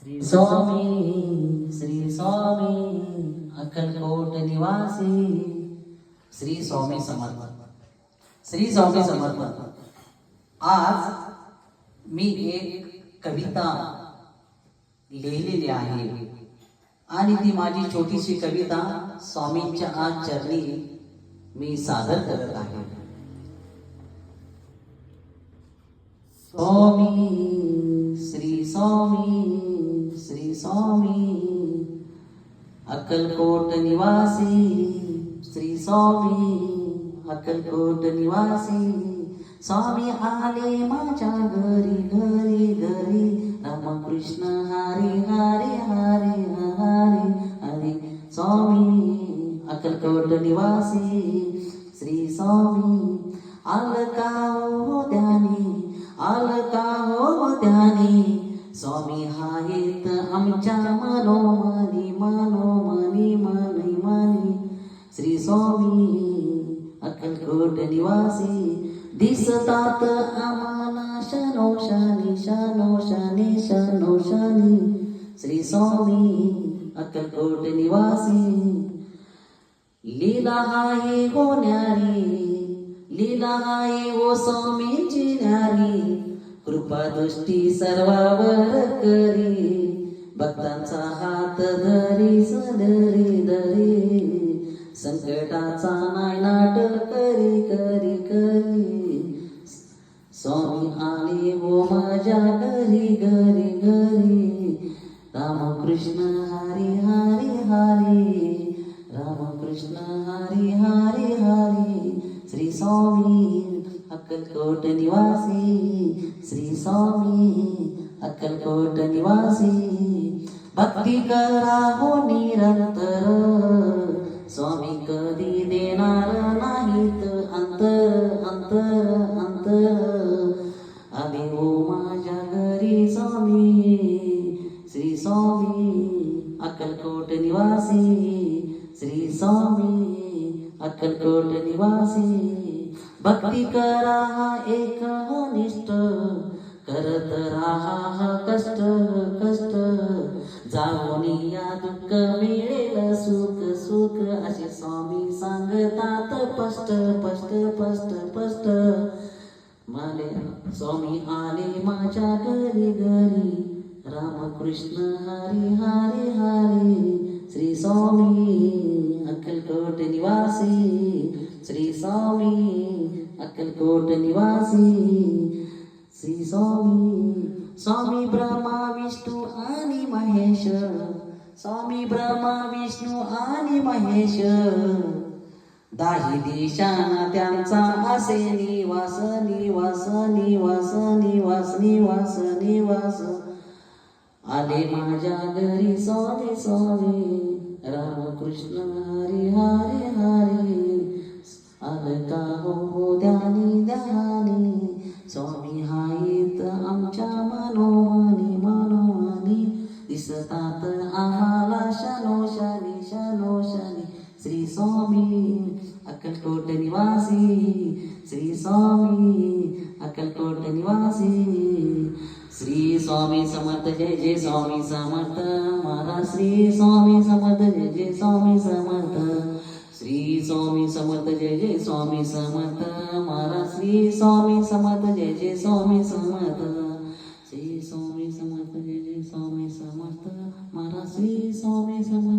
श्री स्वामी अक्कलकोट निवासी श्री स्वामी समर्थ। श्री स्वामी समर्थ। आज मी एक कविता लिहिलेली आहे आणि ती माझी छोटीशी कविता स्वामींच्या आज चरणी मी सादर करत आहे। श्री स्वामी अक्कलकोट निवासी श्री स्वामी अक्कलकोट निवासी स्वामी आले माझ्या घरी घरी घरी रामकृष्ण हरी हरी हरी हरी हरी स्वामी अक्कलकोट निवासी श्री स्वामी अलका हो ध्यानी स्वामी आहेत आमच्या मनोमनी मनोमनी मनी मनी श्री स्वामी अक्कलकोट निवासी दिसतात आम्हाला शनोशानी शनोशानी शनोशानी श्री स्वामी अक्कलकोट निवासी लीला आहे हो न्यारी लीला आहे हो स्वामीची न्यारी कृपा दृष्टी सर्वावर करी भक्तांचा हात धरी सदरी धरी संकटाचा नायनाट करी करी करी स्वामी आले हो माझ्या घरी घरी घरी रामकृष्ण हरी हरी हरी रामकृष्ण हरी हरी हरी श्री स्वामी अक्कलकोट निवासी श्री स्वामी अक्कलकोट निवासी भक्ती करा हो निरंतर स्वामी कधी देणार नाहीत अंतर अंतर अंतर आले हो माझ्या घरी स्वामी श्री स्वामी अक्कलकोट निवासी श्री स्वामी अक्कलकोट निवासी भक्ती करा एक निष्ठ करत राहा कष्ट कष्ट जाऊन या दुःख मिळेल सुख सुख असे स्वामी सांगतात स्पष्ट स्पष्ट स्पष्ट स्पष्ट माले स्वामी आले माझ्या घरी घरी रामकृष्ण हरी हरी हरी श्री स्वामी अक्कलकोट निवासी श्री स्वामी अक्कलकोट निवासी श्री स्वामी स्वामी ब्रह्मा विष्णू आणि महेश स्वामी ब्रह्मा विष्णू आणि महेश दाही दिशांना त्यांचा असे निवास निवास निवास निवास निवास निवास आले माझ्या घरी स्वामी स्वामी रामकृष्ण हरी हरी हरी अलका हो ध्यानी ध्यानी स्वामी आहेत आमच्या मनोमनी मनोमनी दिसतात आम्हाला शनोशानी शनोशानी श्री स्वामी अक्कलकोट निवासी श्री स्वामी अक्कलकोट निवासी श्री स्वामी समर्थ जय जय स्वामी समर्थ महाराज श्री स्वामी समर्थ जय जय स्वामी समर्थ श्री स्वामी समर्थ जय जय स्वामी समर्थ महाराज श्री स्वामी समर्थ जय जय स्वामी समर्थ श्री स्वामी समर्थ जय जय स्वामी समर्थ महाराज श्री स्वामी समर्थ